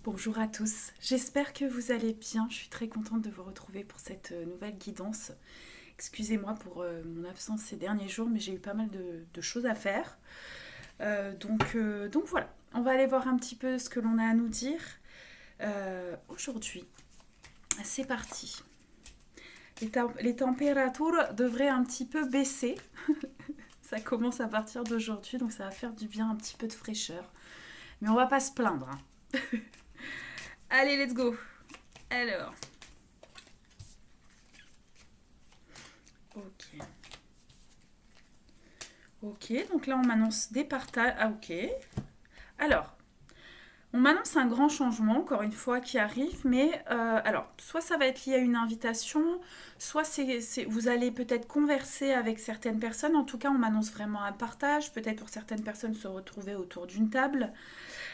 Bonjour à tous, j'espère que vous allez bien. Je suis très contente de vous retrouver pour cette nouvelle guidance. Excusez-moi pour mon absence ces derniers jours, mais j'ai eu pas mal de choses à faire. Donc voilà, on va aller voir un petit peu ce que l'on a à nous dire aujourd'hui. C'est parti. Les températures devraient un petit peu baisser. Ça commence à partir d'aujourd'hui, donc ça va faire du bien, un petit peu de fraîcheur. Mais on va pas se plaindre, hein. Allez, let's go. Alors. Ok. Ok, donc là on m'annonce des partages. Ah ok. Alors, on m'annonce un grand changement, encore une fois, qui arrive, mais alors, soit ça va être lié à une invitation, soit vous allez peut-être converser avec certaines personnes. En tout cas, on m'annonce vraiment un partage, peut-être pour certaines personnes se retrouver autour d'une table.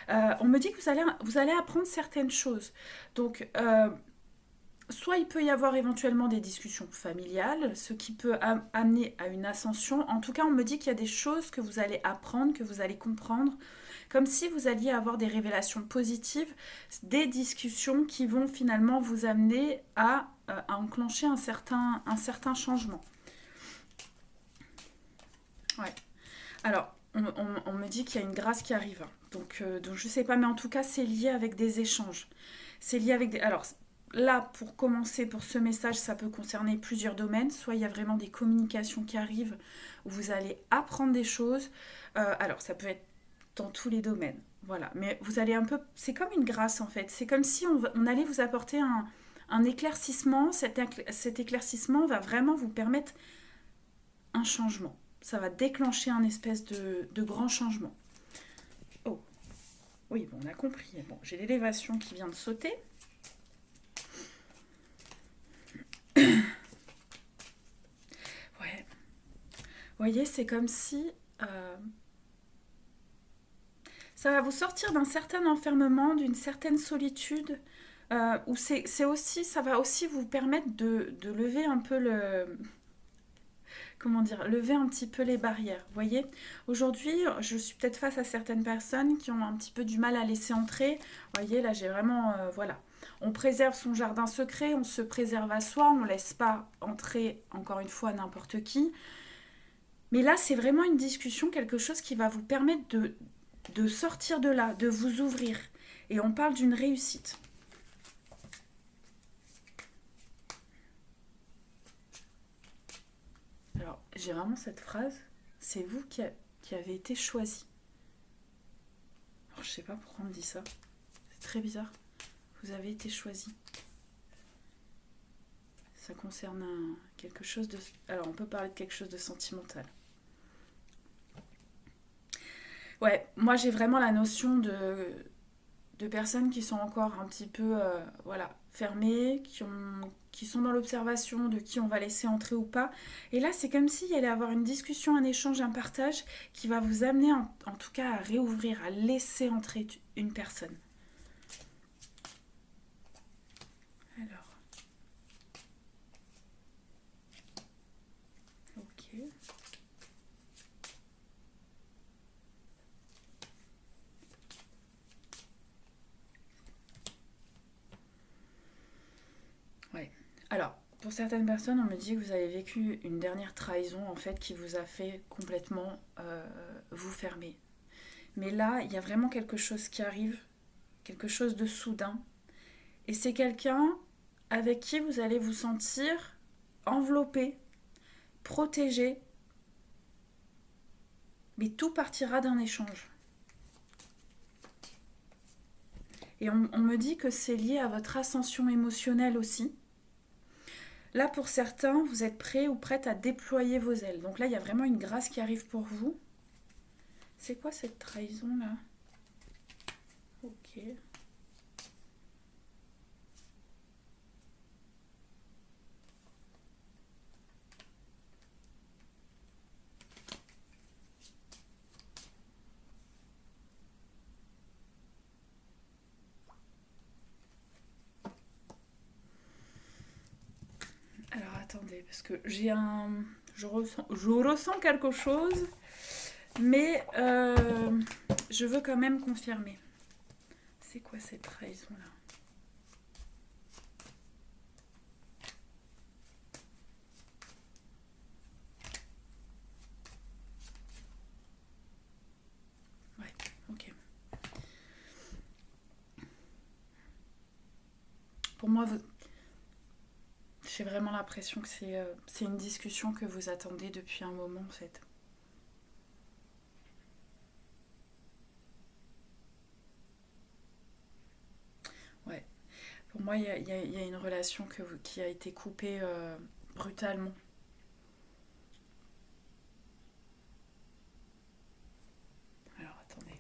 On me dit que vous allez apprendre certaines choses. Donc, soit il peut y avoir éventuellement des discussions familiales, ce qui peut amener à une ascension. En tout cas, on me dit qu'il y a des choses que vous allez apprendre, que vous allez comprendre, comme si vous alliez avoir des révélations positives, des discussions qui vont finalement vous amener à enclencher un certain changement. Ouais. Alors, on me dit qu'il y a une grâce qui arrive. Donc je ne sais pas, mais en tout cas, c'est lié avec des échanges. C'est lié avec des... Alors, là, pour commencer, pour ce message, ça peut concerner plusieurs domaines. Soit il y a vraiment des communications qui arrivent, où vous allez apprendre des choses. Alors, ça peut être dans tous les domaines. Voilà. Mais vous allez un peu... C'est comme une grâce, en fait. C'est comme si on allait vous apporter un éclaircissement. Cet éclaircissement va vraiment vous permettre un changement. Ça va déclencher un espèce de grand changement. Oh, oui, bon, on a compris. Bon, j'ai l'élévation qui vient de sauter. Ouais. Vous voyez, c'est comme si ça va vous sortir d'un certain enfermement, d'une certaine solitude, où c'est aussi, ça va aussi vous permettre de lever un peu comment dire, lever un petit peu les barrières. Vous voyez, aujourd'hui, je suis peut-être face à certaines personnes qui ont un petit peu du mal à laisser entrer. Vous voyez, là, j'ai vraiment, voilà. On préserve son jardin secret, on se préserve à soi, on ne laisse pas entrer, encore une fois, n'importe qui. Mais là, c'est vraiment une discussion, quelque chose qui va vous permettre de sortir de là, de vous ouvrir. Et on parle d'une réussite. Alors, j'ai vraiment cette phrase, c'est vous qui avez été choisi. Alors, je sais pas pourquoi on me dit ça. C'est très bizarre. Vous avez été choisi. Ça concerne quelque chose de... Alors, on peut parler de quelque chose de sentimental. Ouais, moi j'ai vraiment la notion de personnes qui sont encore un petit peu voilà, fermées, qui sont dans l'observation de qui on va laisser entrer ou pas. Et là, c'est comme s'il y allait avoir une discussion, un échange, un partage qui va vous amener en tout cas à réouvrir, à laisser entrer une personne. Alors, ok. Ouais. Alors, pour certaines personnes, on me dit que vous avez vécu une dernière trahison en fait qui vous a fait complètement vous fermer. Mais là, il y a vraiment quelque chose qui arrive, quelque chose de soudain. Et c'est quelqu'un avec qui vous allez vous sentir enveloppé, protégé, mais tout partira d'un échange. Et on me dit que c'est lié à votre ascension émotionnelle aussi. Là, pour certains, vous êtes prêts ou prêtes à déployer vos ailes. Donc là, il y a vraiment une grâce qui arrive pour vous. C'est quoi cette trahison là? Ok. Alors attendez, parce que j'ai un... Je ressens quelque chose, mais je veux quand même confirmer. C'est quoi cette trahison-là? Ouais, ok. Pour moi, j'ai vraiment l'impression que c'est une discussion que vous attendez depuis un moment, en fait. Ouais. Pour moi, il y a une relation qui a été coupée brutalement. Alors, attendez.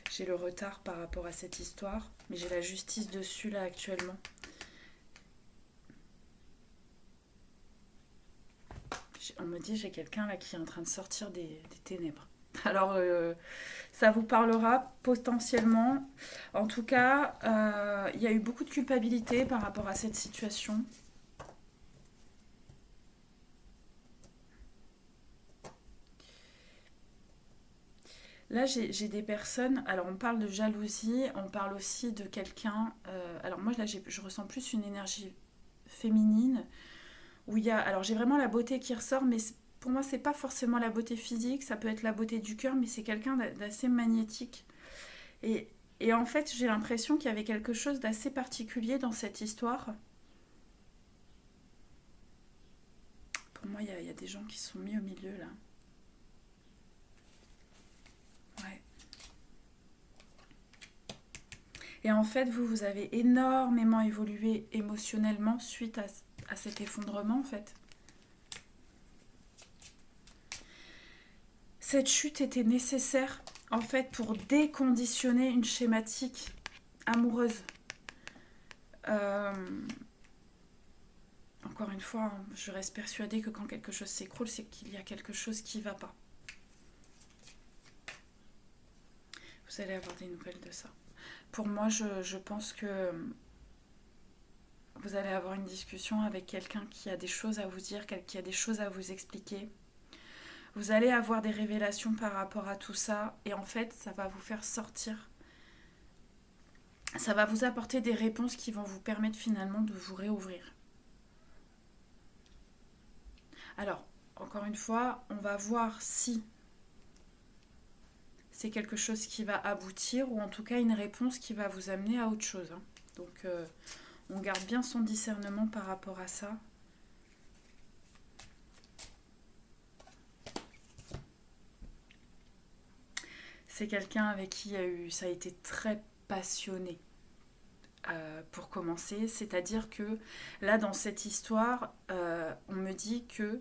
J'ai le retard par rapport à cette histoire, mais j'ai la justice dessus, là, actuellement. On me dit, j'ai quelqu'un, là, qui est en train de sortir des ténèbres. Alors, ça vous parlera potentiellement. En tout cas, il y a eu beaucoup de culpabilité par rapport à cette situation. Là, j'ai des personnes. Alors, on parle de jalousie, on parle aussi de quelqu'un. Alors, moi, là, je ressens plus une énergie féminine où il y a. Alors, j'ai vraiment la beauté qui ressort, mais pour moi, c'est pas forcément la beauté physique, ça peut être la beauté du cœur, mais c'est quelqu'un d'assez magnétique. Et, et en fait, j'ai l'impression qu'il y avait quelque chose d'assez particulier dans cette histoire. Pour moi, il y a des gens qui sont mis au milieu là. Ouais. Et en fait, vous avez énormément évolué émotionnellement suite à cet effondrement, en fait. Cette chute était nécessaire, en fait, pour déconditionner une schématique amoureuse. Euh, Encore une fois, hein, je reste persuadée que quand quelque chose s'écroule, c'est qu'il y a quelque chose qui ne va pas. Vous allez avoir des nouvelles de ça. Pour moi, je pense que vous allez avoir une discussion avec quelqu'un qui a des choses à vous dire, qui a des choses à vous expliquer. Vous allez avoir des révélations par rapport à tout ça et en fait, ça va vous faire sortir. Ça va vous apporter des réponses qui vont vous permettre finalement de vous réouvrir. Alors, encore une fois, on va voir si c'est quelque chose qui va aboutir ou en tout cas une réponse qui va vous amener à autre chose. Hein. Donc, on garde bien son discernement par rapport à ça. C'est quelqu'un avec qui ça a été très passionné pour commencer. C'est-à-dire que là, dans cette histoire, on me dit que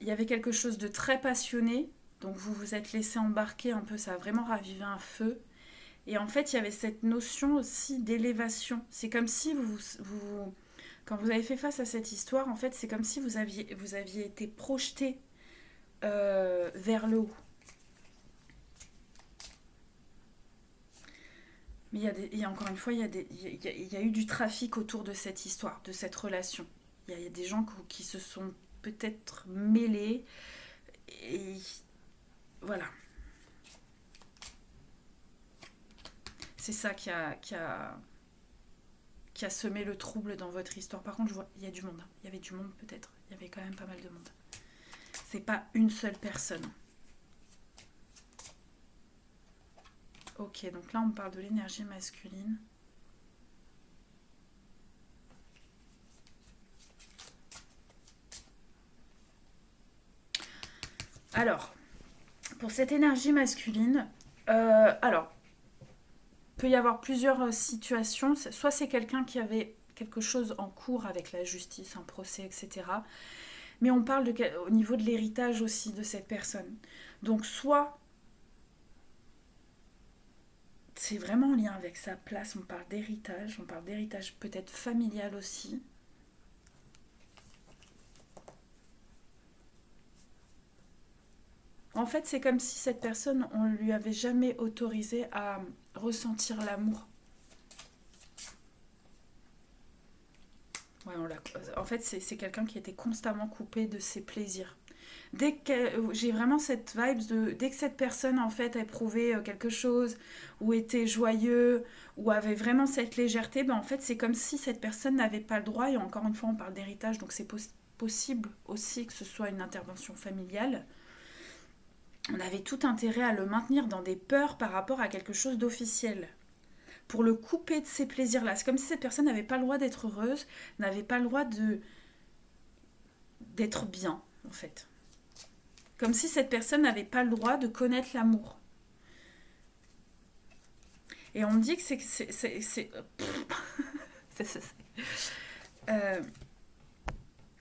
il y avait quelque chose de très passionné. Donc vous vous êtes laissé embarquer un peu, ça a vraiment ravivé un feu. Et en fait, il y avait cette notion aussi d'élévation. C'est comme si quand vous avez fait face à cette histoire, en fait, c'est comme si vous aviez été projeté vers le haut. Mais il y a encore une fois, il y a eu du trafic autour de cette histoire, de cette relation. Il y a des gens qui se sont peut-être mêlés et voilà. C'est ça qui a semé le trouble dans votre histoire. Par contre, je vois, il y a du monde. Il y avait du monde peut-être. Il y avait quand même pas mal de monde. C'est pas une seule personne. Ok, donc là on parle de l'énergie masculine. Alors, pour cette énergie masculine, alors, peut y avoir plusieurs situations. Soit c'est quelqu'un qui avait quelque chose en cours avec la justice, un procès, etc. Mais on parle au niveau de l'héritage aussi de cette personne. Donc soit c'est vraiment en lien avec sa place, on parle d'héritage peut-être familial aussi. En fait, c'est comme si cette personne, on lui avait jamais autorisé à ressentir l'amour. Ouais, en fait, c'est quelqu'un qui était constamment coupé de ses plaisirs. J'ai vraiment cette vibe de dès que cette personne en fait éprouvait quelque chose ou était joyeux ou avait vraiment cette légèreté, ben en fait c'est comme si cette personne n'avait pas le droit. Et encore une fois, on parle d'héritage, donc c'est possible aussi que ce soit une intervention familiale. On avait tout intérêt à le maintenir dans des peurs par rapport à quelque chose d'officiel, pour le couper de ces plaisirs-là. C'est comme si cette personne n'avait pas le droit d'être heureuse, n'avait pas le droit d'être bien, en fait. Comme si cette personne n'avait pas le droit de connaître l'amour. Et on me dit que Euh,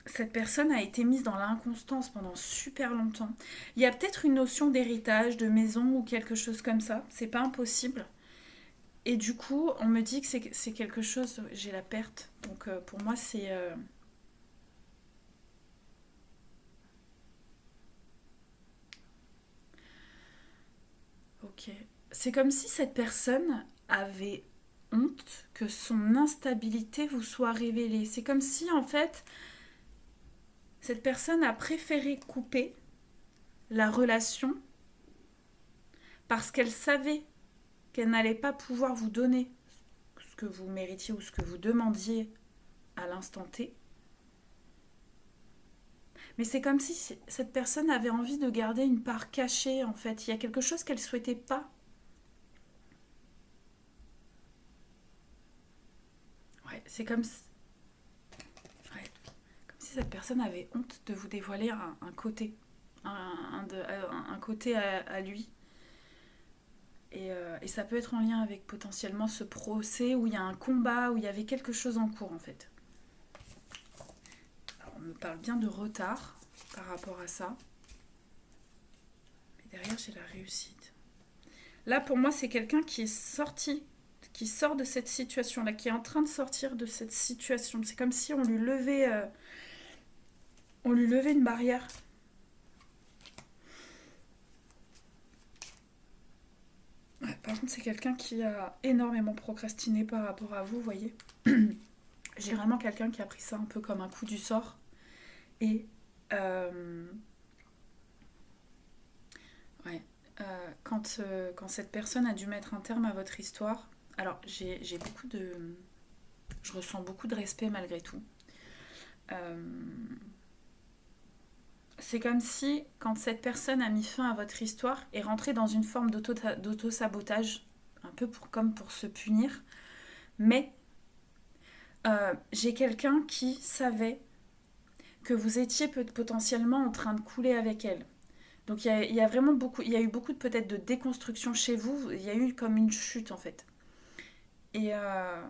cette personne a été mise dans l'inconstance pendant super longtemps. Il y a peut-être une notion d'héritage, de maison ou quelque chose comme ça. C'est pas impossible. Et du coup, on me dit que c'est quelque chose. J'ai la perte. Donc pour moi, c'est. Ok. C'est comme si cette personne avait honte que son instabilité vous soit révélée. C'est comme si, en fait, cette personne a préféré couper la relation parce qu'elle savait qu'elle n'allait pas pouvoir vous donner ce que vous méritiez ou ce que vous demandiez à l'instant T. Mais c'est comme si cette personne avait envie de garder une part cachée, en fait. Il y a quelque chose qu'elle ne souhaitait pas. Ouais, c'est ouais, comme si cette personne avait honte de vous dévoiler un côté. Un côté à lui. Et ça peut être en lien avec potentiellement ce procès où il y a un combat, où il y avait quelque chose en cours, en fait. Alors, on me parle bien de retard par rapport à ça. Mais derrière, j'ai la réussite. Là, pour moi, c'est quelqu'un qui est sorti, qui sort de cette situation-là, qui est en train de sortir de cette situation. C'est comme si on lui levait une barrière. Ouais, par contre, c'est quelqu'un qui a énormément procrastiné par rapport à vous, vous voyez. J'ai vraiment quelqu'un qui a pris ça un peu comme un coup du sort. Et euh, ouais, quand cette personne a dû mettre un terme à votre histoire, alors j'ai beaucoup de, je ressens beaucoup de respect malgré tout. Euh, c'est comme si, quand cette personne a mis fin à votre histoire, est rentrée dans une forme d'auto-sabotage, un peu comme pour se punir. Mais j'ai quelqu'un qui savait que vous étiez potentiellement en train de couler avec elle. Donc il y a vraiment beaucoup, il y a eu beaucoup peut-être de déconstruction chez vous. Il y a eu comme une chute en fait. Et, euh,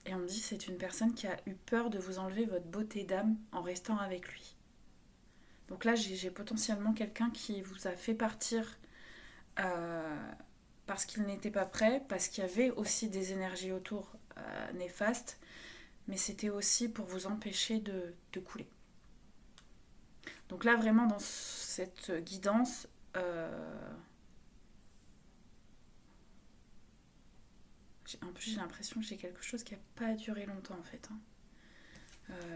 et on me dit c'est une personne qui a eu peur de vous enlever votre beauté d'âme en restant avec lui. Donc là j'ai potentiellement quelqu'un qui vous a fait partir euh, parce qu'il n'était pas prêt, parce qu'il y avait aussi des énergies autour néfastes, mais c'était aussi pour vous empêcher de couler. Donc là vraiment dans cette guidance, en plus j'ai l'impression que j'ai quelque chose qui n'a pas duré longtemps en fait. Hein.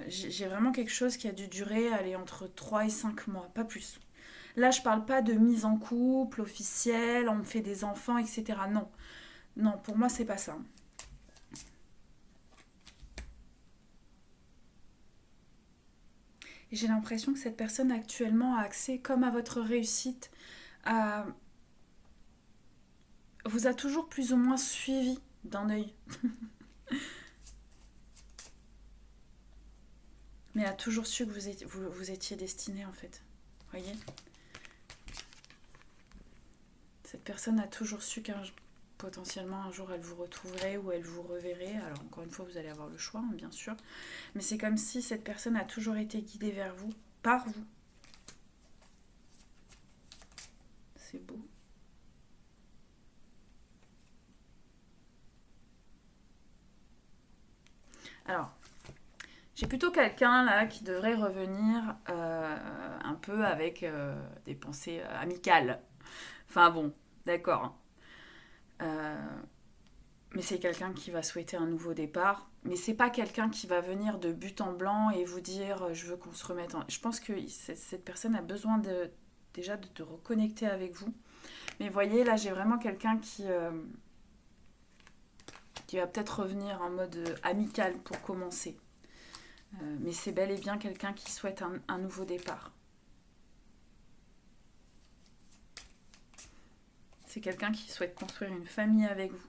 J'ai vraiment quelque chose qui a dû durer aller entre 3 et 5 mois, pas plus. Là je parle pas de mise en couple officielle, on fait des enfants, etc. Non, non, pour moi c'est pas ça. Et j'ai l'impression que cette personne actuellement a accès, comme à votre réussite, à... vous a toujours plus ou moins suivi d'un œil, mais a toujours su que vous étiez destiné en fait. Vous voyez. Cette personne a toujours su qu'un potentiellement un jour elle vous retrouverait ou elle vous reverrait. Alors encore une fois, vous allez avoir le choix, hein, bien sûr. Mais c'est comme si cette personne a toujours été guidée vers vous, par vous. C'est beau. Alors, j'ai plutôt quelqu'un là qui devrait revenir un peu avec des pensées amicales. Enfin bon, d'accord. Euh, Mais c'est quelqu'un qui va souhaiter un nouveau départ. Mais c'est pas quelqu'un qui va venir de but en blanc et vous dire je veux qu'on se remette en... Je pense que cette personne a besoin déjà de reconnecter avec vous. Mais voyez, là j'ai vraiment quelqu'un qui va peut-être revenir en mode amical pour commencer. Mais c'est bel et bien quelqu'un qui souhaite un nouveau départ. C'est quelqu'un qui souhaite construire une famille avec vous.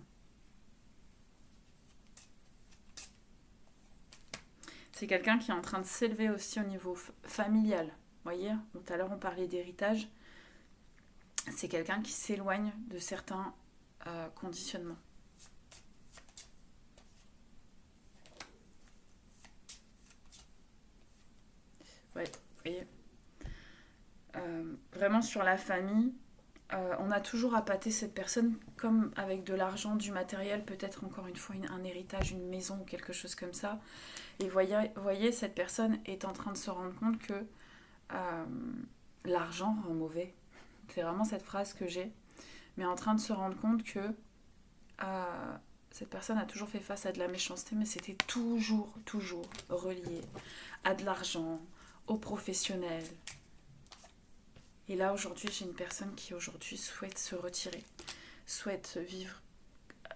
C'est quelqu'un qui est en train de s'élever aussi au niveau familial. Vous voyez, tout à l'heure on parlait d'héritage. C'est quelqu'un qui s'éloigne de certains conditionnements. Ouais, vous voyez. Vraiment sur la famille, on a toujours appâté cette personne comme avec de l'argent, du matériel, peut-être encore une fois un héritage, une maison ou quelque chose comme ça. Et voyez, cette personne est en train de se rendre compte que l'argent rend mauvais. C'est vraiment cette phrase que j'ai. Mais en train de se rendre compte que cette personne a toujours fait face à de la méchanceté, mais c'était toujours relié à de l'argent, aux professionnels. Et là, aujourd'hui, j'ai une personne qui aujourd'hui souhaite se retirer, souhaite vivre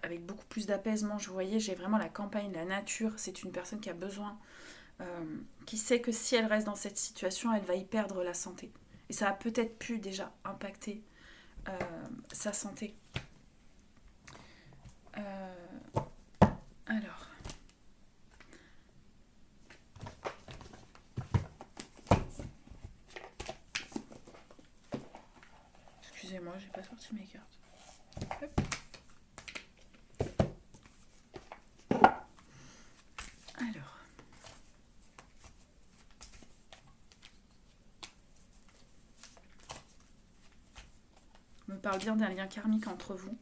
avec beaucoup plus d'apaisement. Je voyais, j'ai vraiment la campagne, la nature. C'est une personne qui a besoin, qui sait que si elle reste dans cette situation, elle va y perdre la santé. Et ça a peut-être pu déjà impacter sa santé. Alors. Excusez-moi, j'ai pas sorti mes cartes. Hop. Alors. On me parle bien d'un lien karmique entre vous.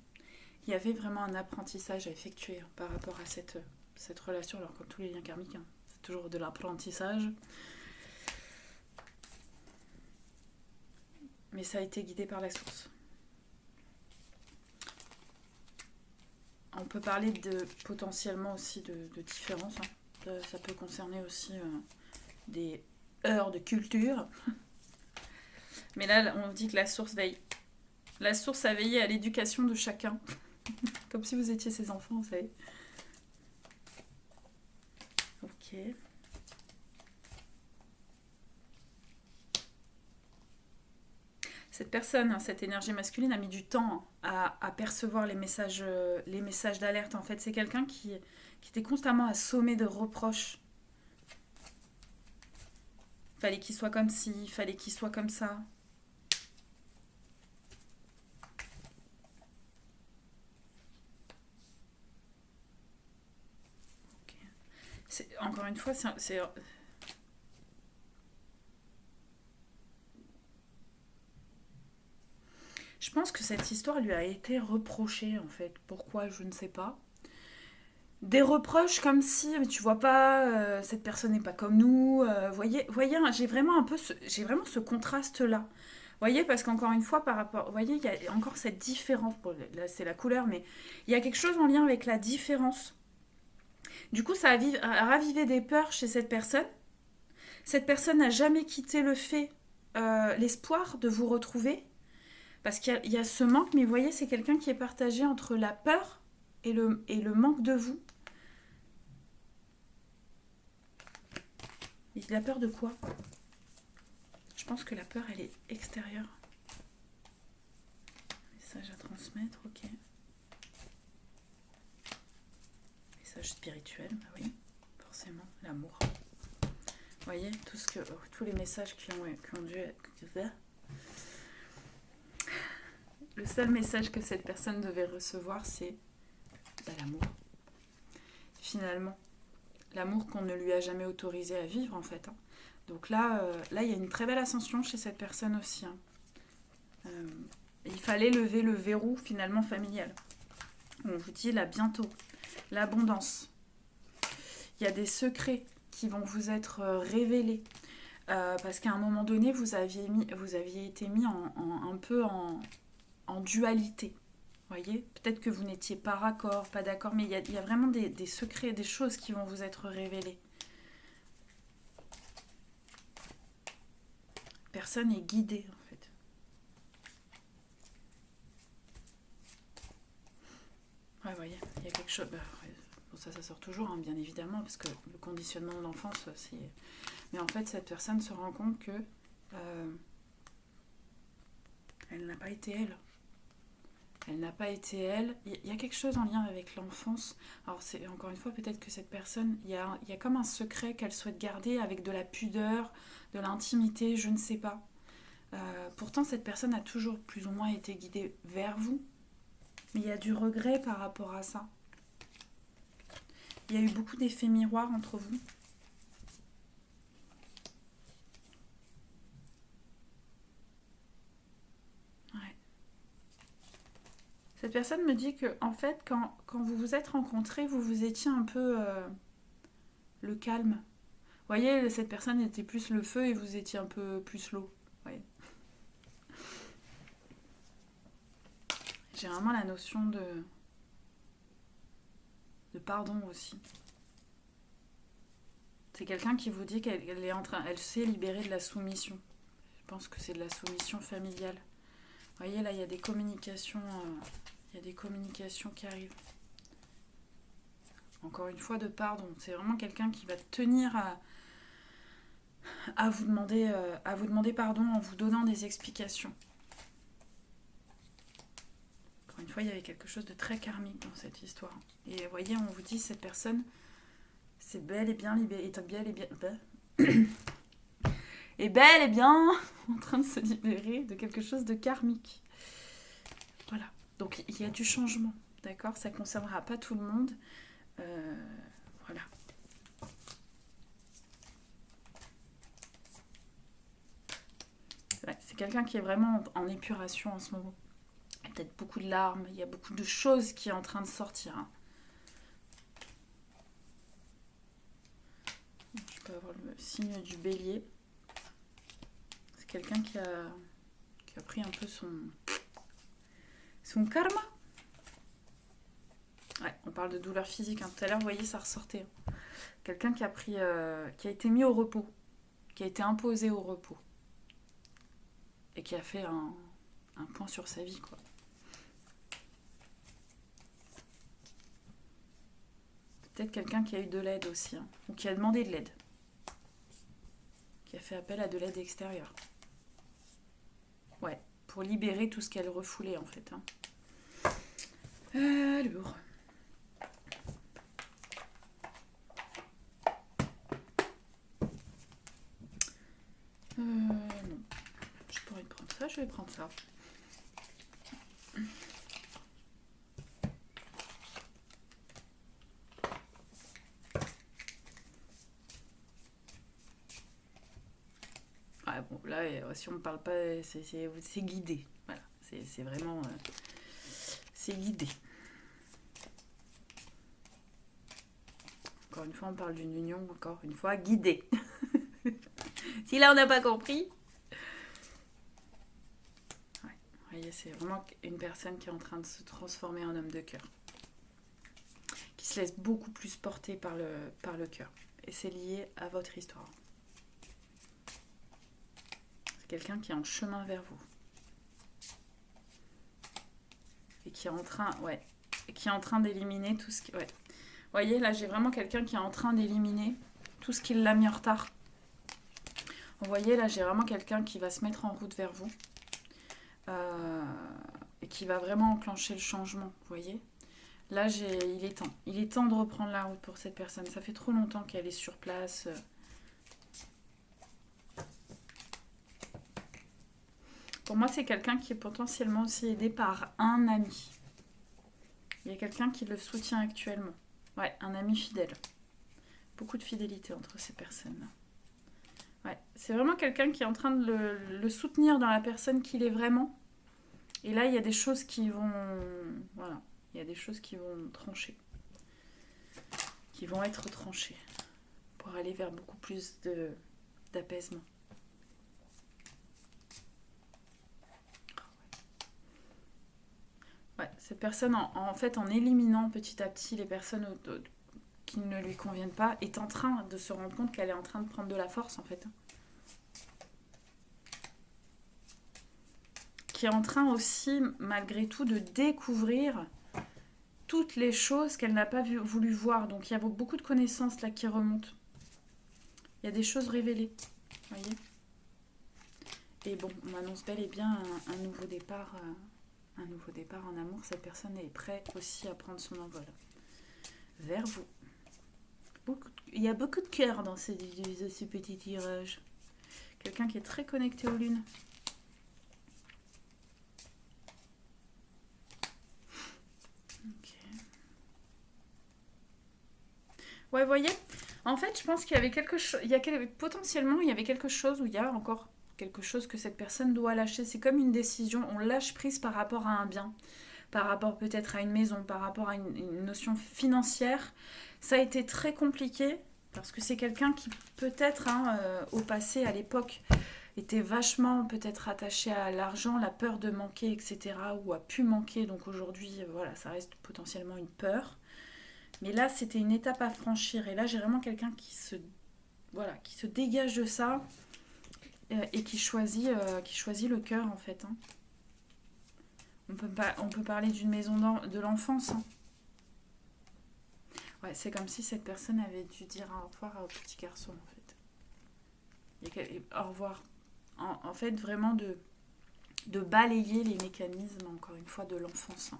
Il y avait vraiment un apprentissage à effectuer par rapport à cette relation. Alors comme tous les liens karmiques, c'est toujours de l'apprentissage. Mais ça a été guidé par la source. On peut parler potentiellement aussi de différences. Ça peut concerner aussi des heures de culture. Mais là, on dit que la source veille. La source a veillé à l'éducation de chacun. Comme si vous étiez ses enfants, vous savez. Ok. Cette personne, cette énergie masculine, a mis du temps à percevoir les messages d'alerte. En fait, c'est quelqu'un qui était constamment assommé de reproches. Fallait qu'il soit comme ci, fallait qu'il soit comme ça. Encore une fois, c'est je pense que cette histoire lui a été reprochée, en fait. Pourquoi, je ne sais pas. Des reproches comme si, mais tu vois pas, cette personne n'est pas comme nous. Voyez, j'ai vraiment j'ai vraiment ce contraste-là. Voyez, parce qu'encore une fois, par rapport, voyez, il y a encore cette différence. Bon, là, c'est la couleur, mais il y a quelque chose en lien avec la différence. Du coup, ça a ravivé des peurs chez cette personne. Cette personne n'a jamais quitté l'espoir de vous retrouver. Parce qu'il y a ce manque, mais vous voyez, c'est quelqu'un qui est partagé entre la peur et le manque de vous. Il a peur de quoi? Je pense que la peur, elle est extérieure. Message à transmettre, ok. Message spirituel, bah oui, forcément, l'amour. Vous voyez, tous les messages qui ont dû être... Le seul message que cette personne devait recevoir, c'est l'amour. Finalement, l'amour qu'on ne lui a jamais autorisé à vivre, en fait. Donc là, il y a une très belle ascension chez cette personne aussi. Il fallait lever le verrou, finalement, familial. On vous dit, là, bientôt, l'abondance. Il y a des secrets qui vont vous être révélés. Parce qu'à un moment donné, vous aviez été mis un peu en dualité. Voyez, peut-être que vous n'étiez pas raccord, pas d'accord, mais il y a vraiment des secrets, des choses qui vont vous être révélées. Personne est guidée, en fait. Ouais, voyez, il y a quelque chose... Bah, ouais, bon, ça sort toujours, hein, bien évidemment, parce que le conditionnement de l'enfance, c'est... Mais en fait, cette personne se rend compte que elle n'a pas été elle. Elle n'a pas été elle. Il y a quelque chose en lien avec l'enfance. Alors, c'est encore une fois, peut-être que cette personne, il y a comme un secret qu'elle souhaite garder avec de la pudeur, de l'intimité, je ne sais pas. Pourtant, cette personne a toujours plus ou moins été guidée vers vous. Mais il y a du regret par rapport à ça. Il y a eu beaucoup d'effets miroirs entre vous. Ouais. Cette personne me dit que, en fait, quand vous vous êtes rencontrés, vous vous étiez un peu le calme. Vous voyez, cette personne était plus le feu et vous étiez un peu plus l'eau. Ouais. J'ai vraiment la notion de pardon aussi. C'est quelqu'un qui vous dit qu'elle est en train, elle s'est libérée de la soumission. Je pense que c'est de la soumission familiale. Vous voyez, là, il y a des communications, qui arrivent. Encore une fois, de pardon. C'est vraiment quelqu'un qui va tenir à vous demander pardon en vous donnant des explications. Encore une fois, il y avait quelque chose de très karmique dans cette histoire. Et vous voyez, on vous dit, cette personne, c'est bel et bien libérée, est bel et bien en train de se libérer de quelque chose de karmique. Voilà. Donc, il y a du changement, d'accord? Ça ne concernera pas tout le monde. Voilà. Ouais, c'est quelqu'un qui est vraiment en épuration en ce moment. Il y a peut-être beaucoup de larmes, il y a beaucoup de choses qui sont en train de sortir. Hein. Je peux avoir le signe du bélier. C'est quelqu'un qui a pris un peu son karma. Ouais, on parle de douleur physique. Hein. Tout à l'heure, vous voyez, ça ressortait. Quelqu'un qui a été mis au repos, qui a été imposé au repos. Et qui a fait un point sur sa vie, quoi. Peut-être quelqu'un qui a eu de l'aide aussi, hein, ou qui a demandé de l'aide. Qui a fait appel à de l'aide extérieure. Ouais, pour libérer tout ce qu'elle refoulait, en fait. Hein. Alors... non. Je pourrais prendre ça, je vais prendre ça. Ah bon, là, si on ne parle pas, c'est guidé. Voilà, c'est vraiment... c'est guidé. Encore une fois, on parle d'une union, encore une fois, guidée. Si là, on n'a pas compris... Vous voyez, c'est vraiment une personne qui est en train de se transformer en homme de cœur. Qui se laisse beaucoup plus porter par le cœur. Et c'est lié à votre histoire. C'est quelqu'un qui est en chemin vers vous. Et qui est en train, d'éliminer tout ce qui... Ouais. Vous voyez, là, j'ai vraiment quelqu'un qui est en train d'éliminer tout ce qui l'a mis en retard. Vous voyez, là, j'ai vraiment quelqu'un qui va se mettre en route vers vous. Et qui va vraiment enclencher le changement, vous voyez. Là, il est temps. Il est temps de reprendre la route pour cette personne. Ça fait trop longtemps qu'elle est sur place. Pour moi, c'est quelqu'un qui est potentiellement aussi aidé par un ami. Il y a quelqu'un qui le soutient actuellement. Ouais, un ami fidèle. Beaucoup de fidélité entre ces personnes. Ouais, c'est vraiment quelqu'un qui est en train de le soutenir dans la personne qu'il est vraiment. Et là, il y a des choses qui vont... Voilà. Il y a des choses qui vont trancher. Qui vont être tranchées. Pour aller vers beaucoup plus d'apaisement. Ouais, Cette personne, en fait, en éliminant petit à petit les personnes qui ne lui conviennent pas, est en train de se rendre compte qu'elle est en train de prendre de la force, en fait. Qui est en train aussi, malgré tout, de découvrir toutes les choses qu'elle n'a pas voulu voir. Donc il y a beaucoup de connaissances là qui remontent. Il y a des choses révélées. Voyez. Et bon, on m'annonce bel et bien un nouveau départ. Un nouveau départ en amour. Cette personne est prête aussi à prendre son envol. Vers vous. Il y a beaucoup de cœur dans ce petit tirage. Quelqu'un qui est très connecté aux lunes. Ouais, vous voyez, en fait, je pense qu'il y avait quelque chose, potentiellement, il y avait quelque chose où il y a encore quelque chose que cette personne doit lâcher. C'est comme une décision, on lâche prise par rapport à un bien, par rapport peut-être à une maison, par rapport à une notion financière. Ça a été très compliqué parce que c'est quelqu'un qui peut-être, au passé, à l'époque, était vachement peut-être attaché à l'argent, la peur de manquer, etc., ou a pu manquer. Donc aujourd'hui, voilà, ça reste potentiellement une peur. Mais là, c'était une étape à franchir. Et là, j'ai vraiment quelqu'un qui se dégage de ça et qui choisit le cœur, en fait. Hein. On peut parler d'une maison de l'enfance. Hein. Ouais, c'est comme si cette personne avait dû dire au revoir au petit garçon, en fait. Au revoir. En fait, vraiment de balayer les mécanismes, encore une fois, de l'enfance. Hein.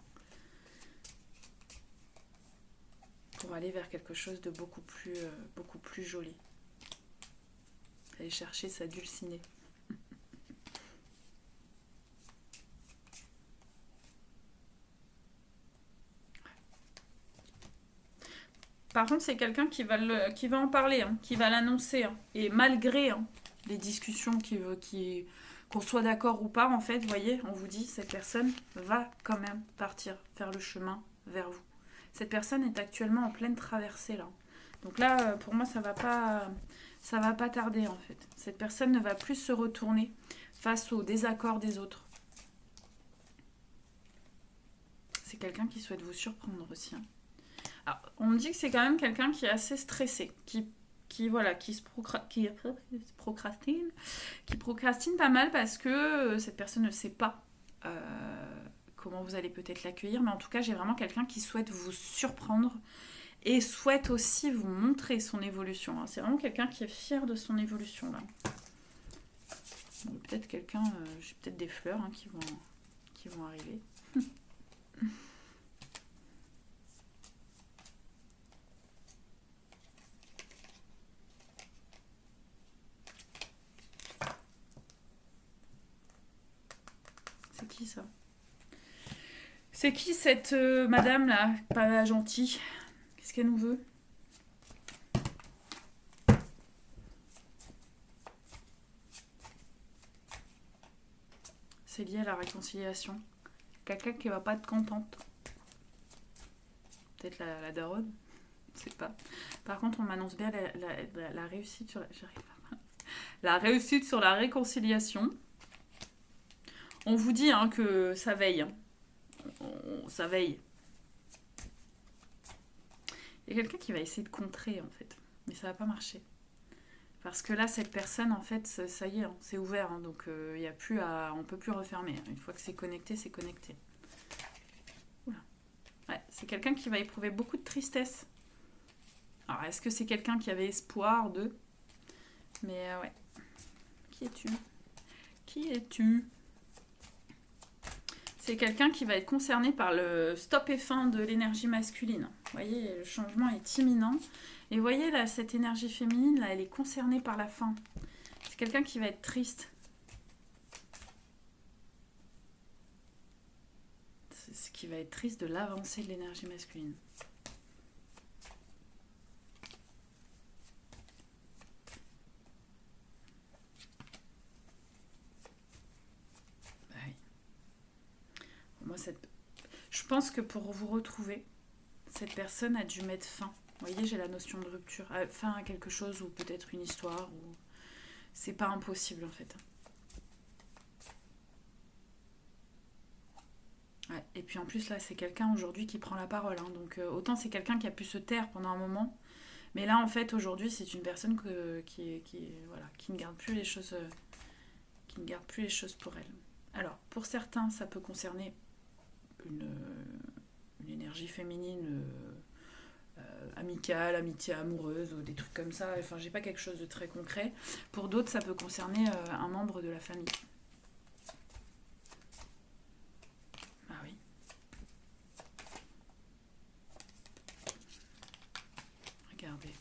Pour aller vers quelque chose de beaucoup plus joli. Aller chercher sa dulcinée. Par contre, c'est quelqu'un qui va en parler, hein, qui va l'annoncer. Hein. Et malgré les discussions qu'on soit d'accord ou pas, en fait, vous voyez, on vous dit, cette personne va quand même partir faire le chemin vers vous. Cette personne est actuellement en pleine traversée, là. Donc là, pour moi, ça va pas tarder, en fait. Cette personne ne va plus se retourner face aux désaccords des autres. C'est quelqu'un qui souhaite vous surprendre aussi. Hein. Alors, on me dit que c'est quand même quelqu'un qui est assez stressé, qui procrastine pas mal parce que cette personne ne sait pas comment vous allez peut-être l'accueillir, mais en tout cas, j'ai vraiment quelqu'un qui souhaite vous surprendre et souhaite aussi vous montrer son évolution. C'est vraiment quelqu'un qui est fier de son évolution là. Peut-être quelqu'un, j'ai peut-être des fleurs qui vont arriver. C'est qui ça? C'est qui cette madame là, pas gentille? Qu'est-ce qu'elle nous veut? C'est lié à la réconciliation. Quelqu'un qui va pas être contente. Peut-être la daronne. Je sais pas. Par contre, on m'annonce bien la réussite sur la réussite sur la réconciliation. On vous dit que ça veille. Ça veille. Il y a quelqu'un qui va essayer de contrer en fait. Mais ça va pas marcher. Parce que là, cette personne, en fait, ça y est, c'est ouvert. Donc, y a plus on peut plus refermer. Une fois que c'est connecté, c'est connecté. Oula. Ouais, c'est quelqu'un qui va éprouver beaucoup de tristesse. Alors, est-ce que c'est quelqu'un qui avait espoir de... Mais ouais. Qui es-tu? Qui es-tu? C'est quelqu'un qui va être concerné par le stop et fin de l'énergie masculine. Vous voyez, le changement est imminent. Et vous voyez, là, cette énergie féminine, là, elle est concernée par la fin. C'est quelqu'un qui va être triste. C'est ce qui va être triste de l'avancée de l'énergie masculine. Oui. Moi, je pense que pour vous retrouver, cette personne a dû mettre fin. Vous voyez, j'ai la notion de rupture. Fin à quelque chose ou peut-être une histoire. Ou... C'est pas impossible en fait. Ouais. Et puis en plus, là, c'est quelqu'un aujourd'hui qui prend la parole, hein. Donc autant c'est quelqu'un qui a pu se taire pendant un moment, mais là, en fait, aujourd'hui, c'est une personne voilà, qui ne garde plus les choses, qui ne garde plus les choses pour elle. Alors, pour certains, ça peut concerner une, une énergie féminine amicale, amitié amoureuse ou des trucs comme ça. Enfin, j'ai pas quelque chose de très concret. Pour d'autres, ça peut concerner un membre de la famille. Ah oui. Regardez.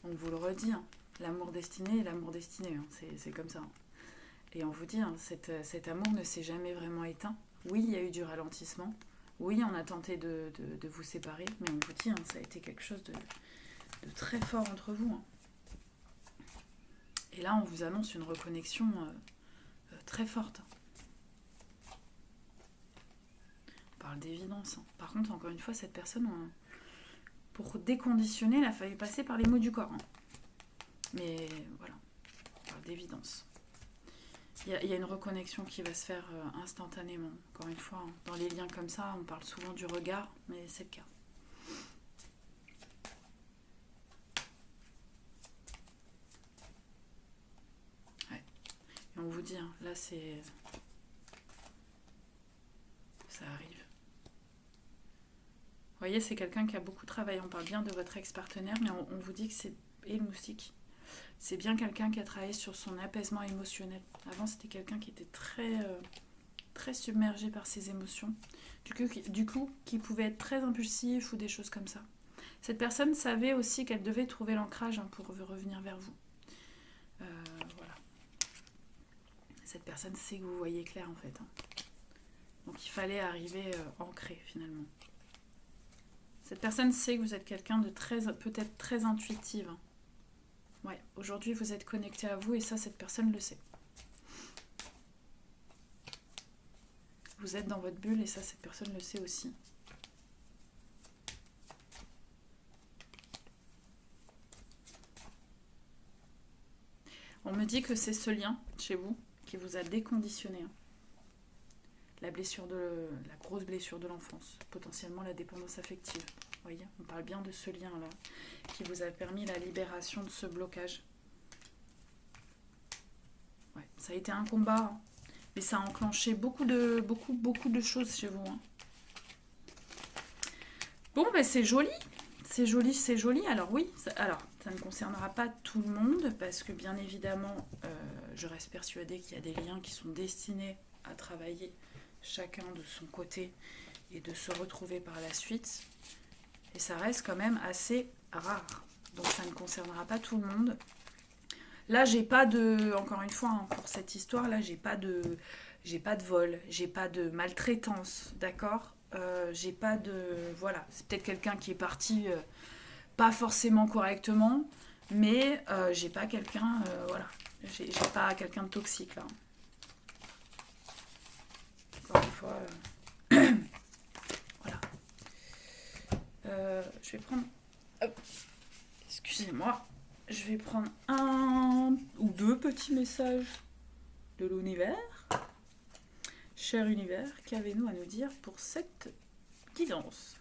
On vous le redit, hein. L'amour destiné est l'amour destiné. Hein. C'est comme ça. Hein. Et on vous dit, hein, cet amour ne s'est jamais vraiment éteint. Oui, il y a eu du ralentissement. Oui, on a tenté de vous séparer, mais on vous dit, hein, ça a été quelque chose de très fort entre vous. Hein. Et là, on vous annonce une reconnexion très forte. On parle d'évidence. Hein. Par contre, encore une fois, cette personne, pour déconditionner, il a fallu passer par les mots du corps. Hein. Mais voilà, on parle d'évidence. Il y a une reconnexion qui va se faire instantanément. Encore une fois, hein, dans les liens comme ça, on parle souvent du regard, mais c'est le cas. Ouais. Et on vous dit, hein, là c'est... Ça arrive. Vous voyez, c'est quelqu'un qui a beaucoup travaillé. On parle bien de votre ex-partenaire, mais on vous dit que c'est... Et le moustique. C'est bien quelqu'un qui a travaillé sur son apaisement émotionnel. Avant, c'était quelqu'un qui était très submergé par ses émotions. Du coup, qui pouvait être très impulsif ou des choses comme ça. Cette personne savait aussi qu'elle devait trouver l'ancrage pour revenir vers vous. Voilà. Cette personne sait que vous voyez clair en fait. Hein. Donc il fallait arriver ancré finalement. Cette personne sait que vous êtes quelqu'un de peut-être très intuitive. Hein. Ouais, aujourd'hui vous êtes connecté à vous et ça, cette personne le sait. Vous êtes dans votre bulle et ça, cette personne le sait aussi. On me dit que c'est ce lien chez vous qui vous a déconditionné. Hein. La grosse blessure de l'enfance, potentiellement la dépendance affective. Vous voyez, on parle bien de ce lien-là qui vous a permis la libération de ce blocage. Ouais, ça a été un combat, hein, mais ça a enclenché beaucoup de choses chez vous. Hein. Bon, ben c'est joli. C'est joli, c'est joli. Alors oui, ça ne concernera pas tout le monde parce que bien évidemment, je reste persuadée qu'il y a des liens qui sont destinés à travailler chacun de son côté et de se retrouver par la suite. Et ça reste quand même assez rare. Donc ça ne concernera pas tout le monde. Là, j'ai pas de... Encore une fois, hein, pour cette histoire, là, j'ai pas de vol, j'ai pas de maltraitance, d'accord ? J'ai pas de... Voilà, c'est peut-être quelqu'un qui est parti pas forcément correctement, mais j'ai pas quelqu'un... voilà, j'ai pas quelqu'un de toxique, là. Encore une fois... voilà. Je vais prendre... Hop. Excusez-moi. Je vais prendre un ou deux petits messages de l'univers. Cher univers, qu'avez-nous à nous dire pour cette guidance ?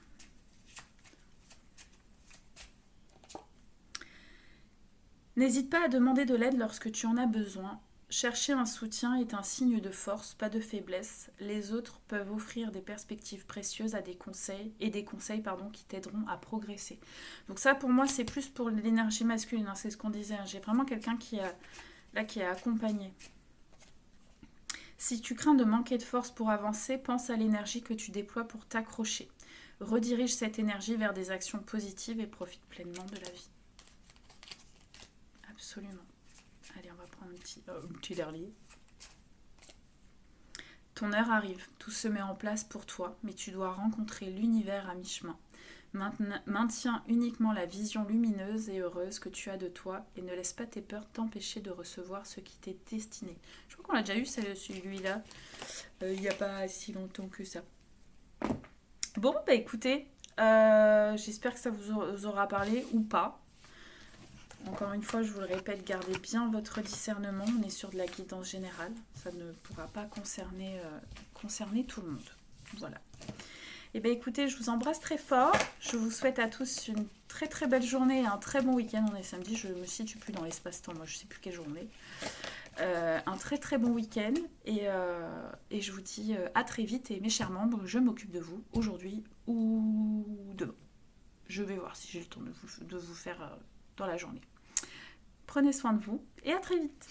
N'hésite pas à demander de l'aide lorsque tu en as besoin. Chercher un soutien est un signe de force, pas de faiblesse. Les autres peuvent offrir des perspectives précieuses à des conseils qui t'aideront à progresser. Donc ça, pour moi, c'est plus pour l'énergie masculine. Hein, c'est ce qu'on disait. Hein. J'ai vraiment quelqu'un qui est accompagné. Si tu crains de manquer de force pour avancer, pense à l'énergie que tu déploies pour t'accrocher. Redirige cette énergie vers des actions positives et profite pleinement de la vie. Absolument. Allez, on va prendre un petit lerlier. Ton heure arrive, tout se met en place pour toi, mais tu dois rencontrer l'univers à mi-chemin. Maintiens uniquement la vision lumineuse et heureuse que tu as de toi et ne laisse pas tes peurs t'empêcher de recevoir ce qui t'est destiné. Je crois qu'on l'a déjà eu celui-là, il n'y a pas si longtemps que ça. Bon, bah écoutez, j'espère que ça vous aura parlé ou pas. Encore une fois, je vous le répète, gardez bien votre discernement. On est sur de la guidance générale. Ça ne pourra pas concerner tout le monde. Voilà. Et bien écoutez, je vous embrasse très fort. Je vous souhaite à tous une très très belle journée et un très bon week-end. On est samedi, je me situe plus dans l'espace-temps, moi je sais plus quelle journée. Un très très bon week-end et je vous dis à très vite et mes chers membres, je m'occupe de vous aujourd'hui ou demain. Je vais voir si j'ai le temps de vous faire dans la journée. Prenez soin de vous et à très vite.